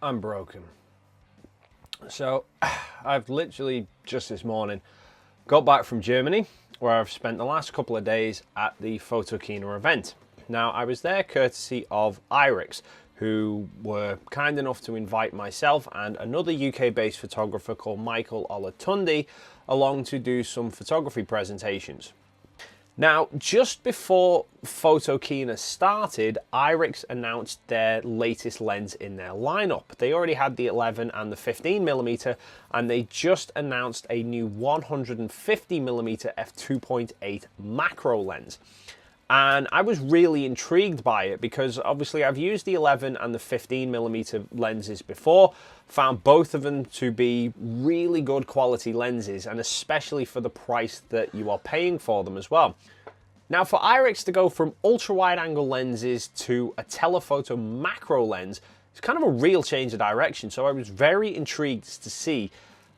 I'm broken. So I've literally just this morning got back from Germany, where I've spent the last couple of days at the Photokina event. Now, I was there courtesy of Irix, who were kind enough to invite myself and another UK-based photographer called Michael Olatunde along to do some photography presentations. Now, just before Photokina started, Irix announced their latest lens in their lineup. They already had the 11 and the 15mm, and they just announced a new 150mm f2.8 macro lens. And I was really intrigued by it because obviously I've used the 11 and the 15mm lenses before, found both of them to be really good quality lenses, and especially for the price that you are paying for them as well. Now, for Irix to go from ultra-wide angle lenses to a telephoto macro lens, it's kind of a real change of direction. So I was very intrigued to see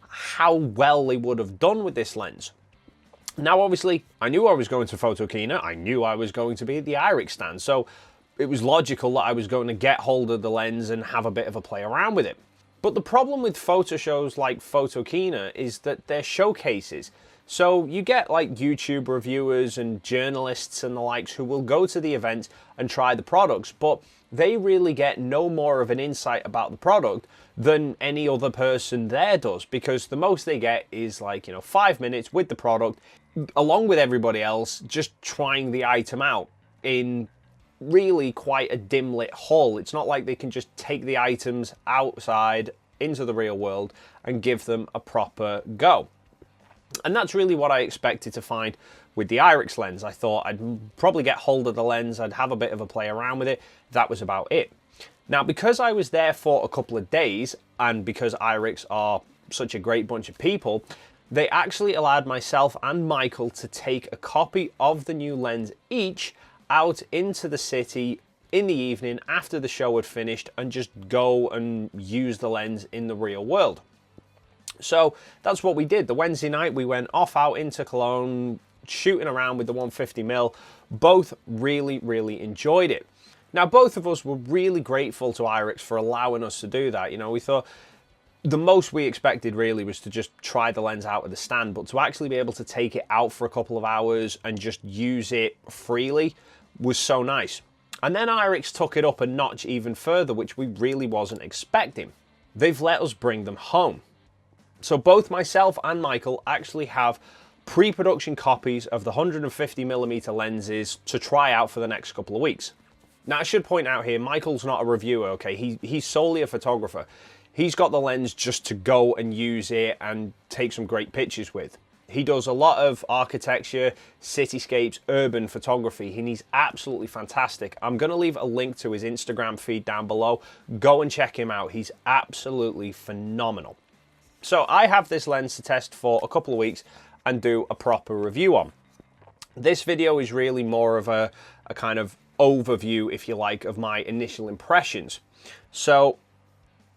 how well they would have done with this lens. Now, obviously, I knew I was going to Photokina. I knew I was going to be at the Irix stand. So it was logical that I was going to get hold of the lens and have a bit of a play around with it. But the problem with photo shows like Photokina is that they're showcases. So you get like YouTube reviewers and journalists and the likes who will go to the event and try the products, but they really get no more of an insight about the product than any other person there does, because the most they get is 5 minutes with the product along with everybody else just trying the item out in really quite a dim lit hall. It's not like they can just take the items outside into the real world and give them a proper go. And that's really what I expected to find with the Irix lens. I thought I'd probably get hold of the lens, I'd have a bit of a play around with it. That was about it. Now, because I was there for a couple of days, and because Irix are such a great bunch of people, they actually allowed myself and Michael to take a copy of the new lens each out into the city in the evening after the show had finished and just go and use the lens in the real world. So that's what we did. The Wednesday night we went off out into Cologne, shooting around with the 150mm. Both really enjoyed it. Now, both of us were really grateful to Irix for allowing us to do that. You know, we thought the most we expected really was to just try the lens out at the stand, but to actually be able to take it out for a couple of hours and just use it freely was so nice. And then Irix took it up a notch even further, which we really wasn't expecting. They've let us bring them home. So both myself and Michael actually have pre-production copies of the 150mm lenses to try out for the next couple of weeks. Now, I should point out here, Michael's not a reviewer, okay? He's solely a photographer. He's got the lens just to go and use it and take some great pictures with. He does a lot of architecture, cityscapes, urban photography, and he's absolutely fantastic. I'm going to leave a link to his Instagram feed down below. Go and check him out. He's absolutely phenomenal. So I have this lens to test for a couple of weeks and do a proper review on. This video is really more of a kind of overview, if you like, of my initial impressions. So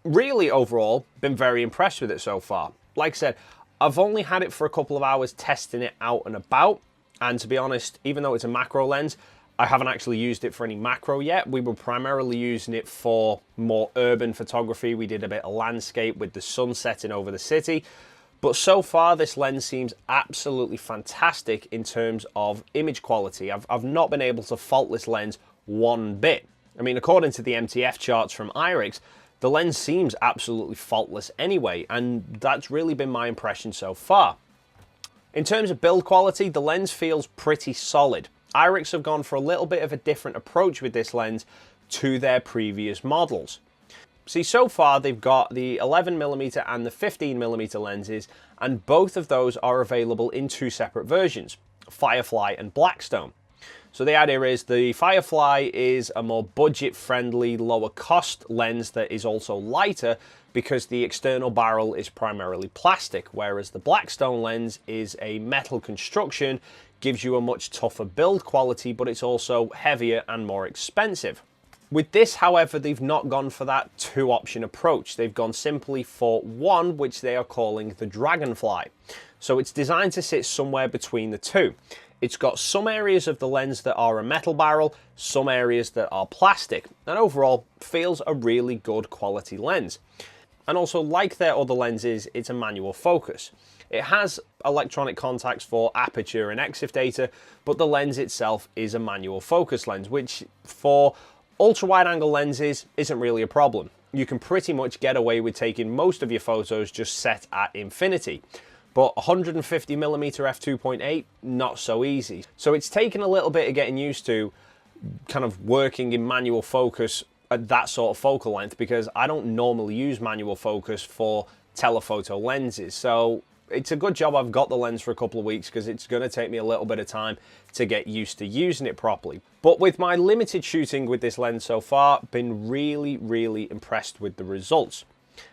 really overall, been very impressed with it so far. Like I said, I've only had it for a couple of hours testing it out and about. And to be honest, even though it's a macro lens, I haven't actually used it for any macro yet. We were primarily using it for more urban photography. We did a bit of landscape with the sun setting over the city. But so far, this lens seems absolutely fantastic in terms of image quality. I've not been able to fault this lens one bit. I mean, according to the MTF charts from Irix, the lens seems absolutely faultless anyway, and that's really been my impression so far. In terms of build quality, the lens feels pretty solid. Irix have gone for a little bit of a different approach with this lens to their previous models. See, so far they've got the 11mm and the 15mm lenses, and both of those are available in two separate versions, Firefly and Blackstone. So the idea is the Firefly is a more budget-friendly, lower-cost lens that is also lighter because the external barrel is primarily plastic, whereas the Blackstone lens is a metal construction, gives you a much tougher build quality, but it's also heavier and more expensive. With this, however, they've not gone for that two option approach. They've gone simply for one, which they are calling the Dragonfly. So it's designed to sit somewhere between the two. It's got some areas of the lens that are a metal barrel, some areas that are plastic, and overall feels a really good quality lens. And also, like their other lenses, it's a manual focus. It has electronic contacts for aperture and EXIF data, but the lens itself is a manual focus lens, which for ultra wide angle lenses isn't really a problem. You can pretty much get away with taking most of your photos just set at infinity. But 150mm f2.8, not so easy. So it's taken a little bit of getting used to kind of working in manual focus at that sort of focal length, because I don't normally use manual focus for telephoto lenses. So it's a good job I've got the lens for a couple of weeks, because it's going to take me a little bit of time to get used to using it properly. But with my limited shooting with this lens so far, been really impressed with the results.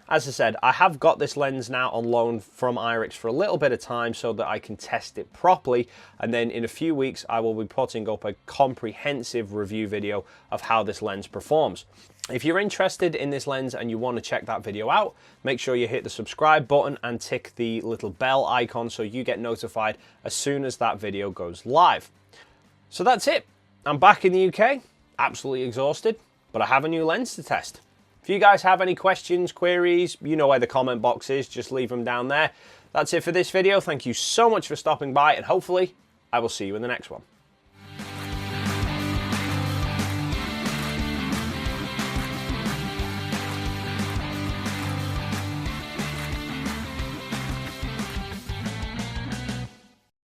As I said, I have got this lens now on loan from Irix for a little bit of time so that I can test it properly, and then in a few weeks I will be putting up a comprehensive review video of how this lens performs. If you're interested in this lens and you want to check that video out, make sure you hit the subscribe button and tick the little bell icon so you get notified as soon as that video goes live. So that's it. I'm back in the UK, absolutely exhausted, but I have a new lens to test. If you guys have any questions, queries, you know where the comment box is, just leave them down there. That's it for this video. Thank you so much for stopping by, and hopefully I will see you in the next one.